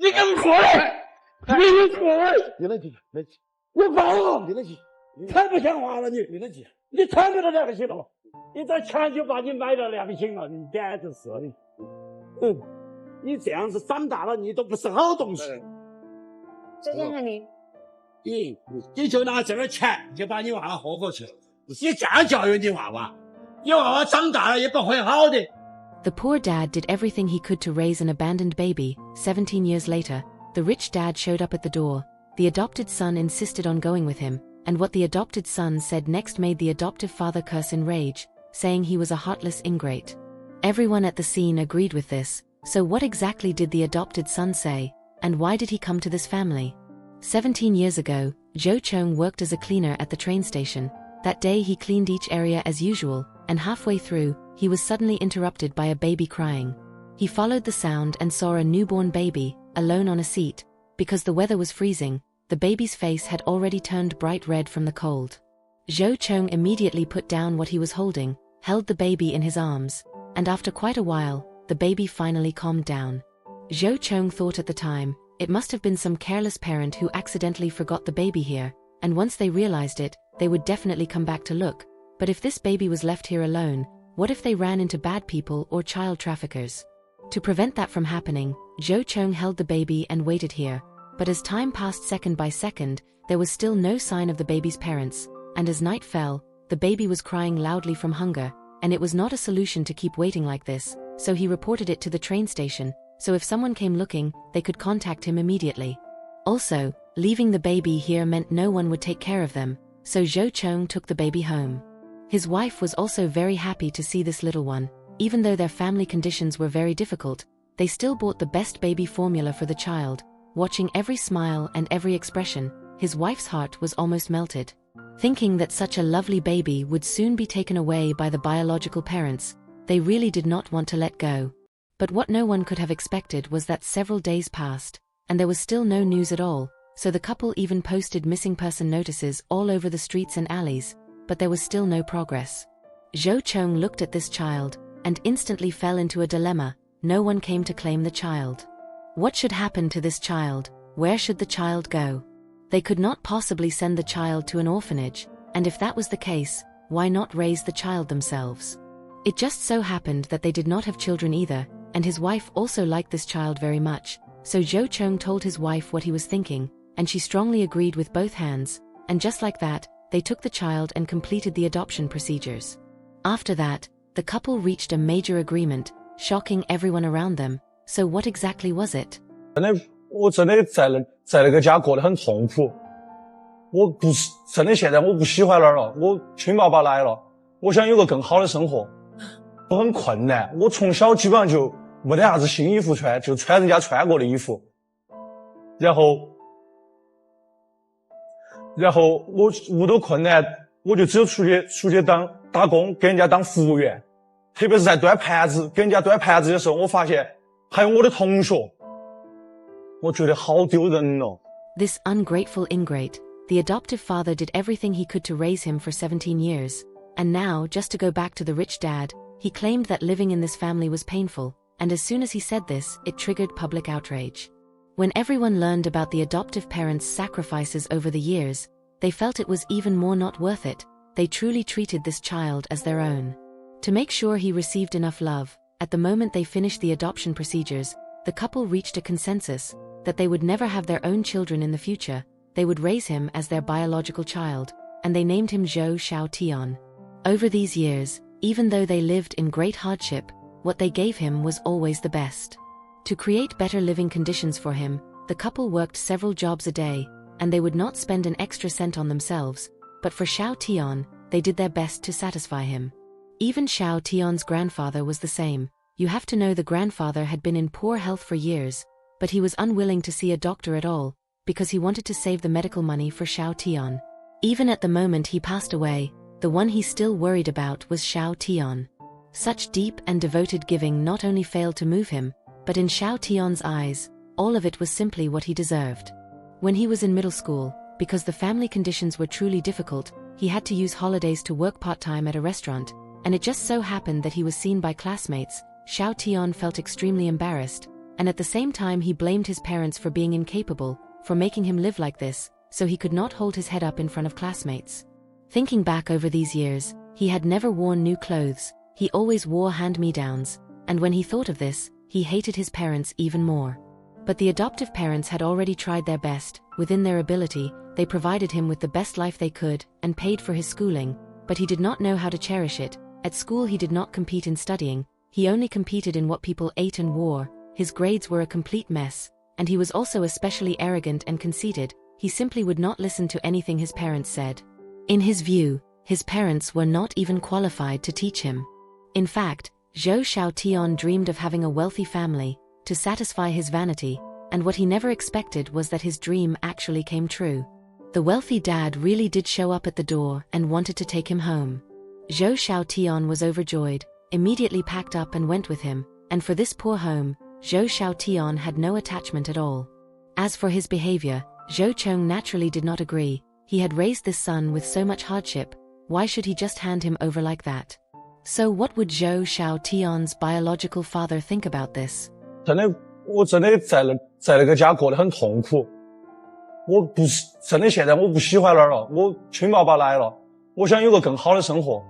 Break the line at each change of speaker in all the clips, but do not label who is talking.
你给我过来！你给我过来！
你冷静，冷静，
你放我！
你冷静，
太不像话了你！
你冷静。
你太没得良心了！你这钱就把你买了良心了，你简直是的。你这样子长大了，你都不是好东西。
周先生您，
你就拿这点钱就把你娃娃霍过去了，你这样教育你娃娃，你娃娃长大了也不会好的。
The poor dad did everything he could to raise an abandoned baby. 17 years later, the rich dad showed up at the door. The adopted son insisted on going with him, and what the adopted son said next made the adoptive father curse in rage, saying he was a heartless ingrate. Everyone at the scene agreed with this, so what exactly did the adopted son say, and why did he come to this family? 17 years ago, Joe Chung worked as a cleaner at the train station. That day he cleaned each area as usual, and halfway through, he was suddenly interrupted by a baby crying. He followed the sound and saw a newborn baby, alone on a seat. Because the weather was freezing, the baby's face had already turned bright red from the cold. Joe Chung immediately put down what he was holding, held the baby in his arms, and after quite a while, the baby finally calmed down. Joe Chung thought at the time, it must have been some careless parent who accidentally forgot the baby here, and once they realized it, they would definitely come back to look. But if this baby was left here alone, what if they ran into bad people or child traffickers? To prevent that from happening, Joe Chung held the baby and waited here, but as time passed second by second, there was still no sign of the baby's parents, and as night fell, the baby was crying loudly from hunger, and it was not a solution to keep waiting like this, so he reported it to the train station, so if someone came looking, they could contact him immediately. Also, leaving the baby here meant no one would take care of them, so Joe Chung took the baby home. His wife was also very happy to see this little one. Even though their family conditions were very difficult, they still bought the best baby formula for the child. Watching every smile and every expression, his wife's heart was almost melted. Thinking that such a lovely baby would soon be taken away by the biological parents, they really did not want to let go. But what no one could have expected was that several days passed, and there was still no news at all, so the couple even posted missing person notices all over the streets and alleys, but there was still no progress. Joe Chung looked at this child, and instantly fell into a dilemma. No one came to claim the child. What should happen to this child? Where should the child go? They could not possibly send the child to an orphanage, and if that was the case, why not raise the child themselves? It just so happened that they did not have children either, and his wife also liked this child very much, so Joe Chung told his wife what he was thinking, and she strongly agreed with both hands, and just like that, they took the child and completed the adoption procedures. After that, the couple reached a major agreement, shocking everyone around them. So what exactly was it?
我真的在那个家过得很痛苦。我不是真的现在我不喜欢那儿了，我亲爸爸来了，我想有个更好的生活。我很困难，我从小基本上就没得啥子新衣服穿，就穿人家穿过的衣服。然后我屋头困难，我就只有出去打工，给人家当服务员。特别是在端盘子，给人家端盘子的时候，我发现还有我的同学，我觉得好丢人哦。
This ungrateful ingrate, the adoptive father did everything he could to raise him for 17 years. And now, just to go back to the rich dad, he claimed that living in this family was painful, and as soon as he said this, it triggered public outrage. When everyone learned about the adoptive parents' sacrifices over the years, they felt it was even more not worth it. They truly treated this child as their own. To make sure he received enough love, at the moment they finished the adoption procedures, the couple reached a consensus that they would never have their own children in the future. They would raise him as their biological child, and they named him Zhou Xiaotian. Over these years, even though they lived in great hardship, what they gave him was always the best. To create better living conditions for him, the couple worked several jobs a day, and they would not spend an extra cent on themselves, but for Xiao Tian, they did their best to satisfy him. Even Xiao Tian's grandfather was the same. You have to know the grandfather had been in poor health for years, but he was unwilling to see a doctor at all, because he wanted to save the medical money for Xiao Tian. Even at the moment he passed away, the one he still worried about was Xiao Tian. Such deep and devoted giving not only failed to move him, but in Xiao Tian's eyes, all of it was simply what he deserved. When he was in middle school, because the family conditions were truly difficult, he had to use holidays to work part-time at a restaurant, and it just so happened that he was seen by classmates. Xiao Tian felt extremely embarrassed, and at the same time he blamed his parents for being incapable, for making him live like this, so he could not hold his head up in front of classmates. Thinking back over these years, he had never worn new clothes, he always wore hand-me-downs, and when he thought of this, he hated his parents even more. But the adoptive parents had already tried their best, within their ability, they provided him with the best life they could, and paid for his schooling, but he did not know how to cherish it. At school he did not compete in studying, he only competed in what people ate and wore, his grades were a complete mess, and he was also especially arrogant and conceited, he simply would not listen to anything his parents said. In his view, his parents were not even qualified to teach him. In fact, Zhou Xiaotian dreamed of having a wealthy family, to satisfy his vanity, and what he never expected was that his dream actually came true. The wealthy dad really did show up at the door and wanted to take him home. Zhou Xiaotian was overjoyed, immediately packed up and went with him, and for this poor home, Zhou Xiaotian had no attachment at all. As for his behavior, Zhou Chong naturally did not agree. He had raised this son with so much hardship, why should he just hand him over like that? So what would Zhou Xiaotian's biological father think about this?
我真的在那个家过得很痛苦。真的现在我不喜欢那儿了，我亲爸爸来了，我想有个更好的生活。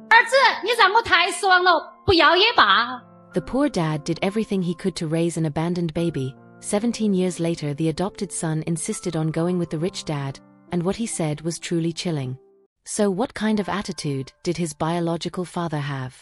儿子，你让我太失望了，不要也罢。
The poor dad did everything he could to raise an abandoned baby. 17 years later, the adopted son insisted on going with the rich dad, and what he said was truly chilling. So what kind of attitude did his biological father have?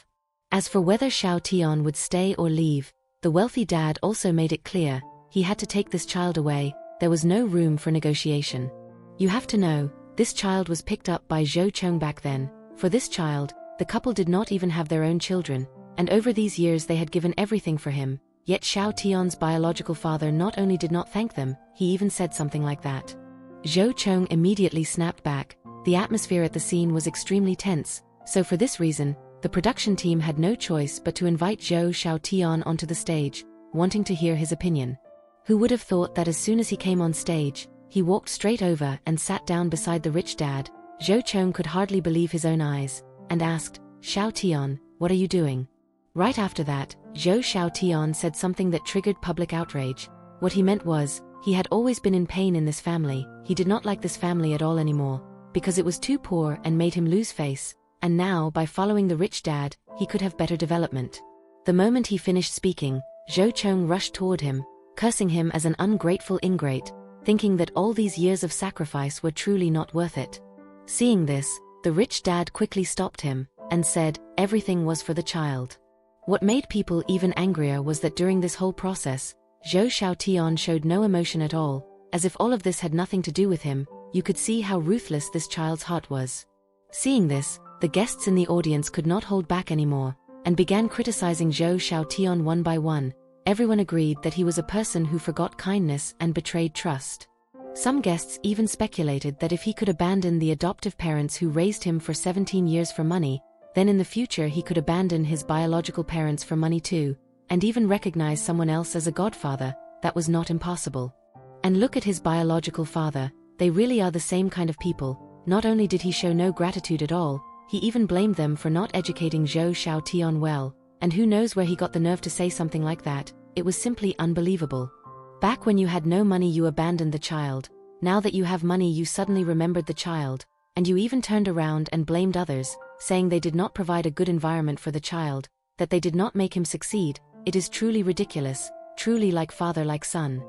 As for whether Xiaotian would stay or leave, the wealthy dad also made it clear, he had to take this child away, there was no room for negotiation. You have to know, this child was picked up by Zhou Chong back then. For this child, the couple did not even have their own children, and over these years they had given everything for him, yet Xiaotian's biological father not only did not thank them, he even said something like that. Zhou Chong immediately snapped back. The atmosphere at the scene was extremely tense, so for this reason, the production team had no choice but to invite Zhou Xiaotian onto the stage, wanting to hear his opinion. Who would have thought that as soon as he came on stage, he walked straight over and sat down beside the rich dad. Zhou Chong could hardly believe his own eyes, and asked, "Xiaotian, what are you doing?" Right after that, Zhou Xiaotian said something that triggered public outrage. What he meant was, he had always been in pain in this family, he did not like this family at all anymore, because it was too poor and made him lose face, and now by following the rich dad, he could have better development. The moment he finished speaking, Zhou Chong rushed toward him, cursing him as an ungrateful ingrate, thinking that all these years of sacrifice were truly not worth it. Seeing this, the rich dad quickly stopped him, and said, everything was for the child. What made people even angrier was that during this whole process, Zhou Xiaotian showed no emotion at all, as if all of this had nothing to do with him. You could see how ruthless this child's heart was. Seeing this, the guests in the audience could not hold back anymore, and began criticizing Zhou Xiaotian one by one. Everyone agreed that he was a person who forgot kindness and betrayed trust. Some guests even speculated that if he could abandon the adoptive parents who raised him for 17 years for money, then in the future he could abandon his biological parents for money too, and even recognize someone else as a godfather. That was not impossible. And look at his biological father, they really are the same kind of people. Not only did he show no gratitude at all, he even blamed them for not educating Zhou Xiaotian well, and who knows where he got the nerve to say something like that. It was simply unbelievable. Back when you had no money you abandoned the child, now that you have money you suddenly remembered the child, and you even turned around and blamed others, saying they did not provide a good environment for the child, that they did not make him succeed. It is truly ridiculous, truly like father like son.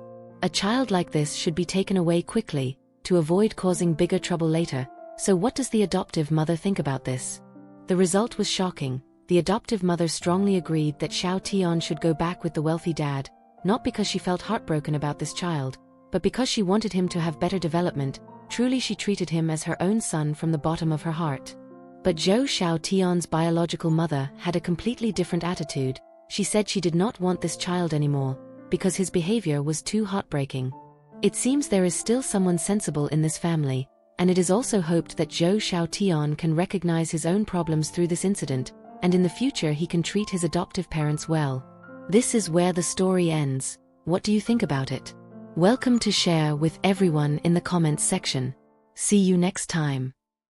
A child like this should be taken away quickly, to avoid causing bigger trouble later. So what does the adoptive mother think about this? The result was shocking. The adoptive mother strongly agreed that Xiaotian should go back with the wealthy dad, not because she felt heartbroken about this child, but because she wanted him to have better development. Truly she treated him as her own son from the bottom of her heart. But Zhou Xiaotian's biological mother had a completely different attitude. She said she did not want this child anymore, because his behavior was too heartbreaking. It seems there is still someone sensible in this family, and it is also hoped that Zhou Xiaotian can recognize his own problems through this incident, and in the future he can treat his adoptive parents well. This is where the story ends. What do you think about it? Welcome to share with everyone in the comments section. See you next time.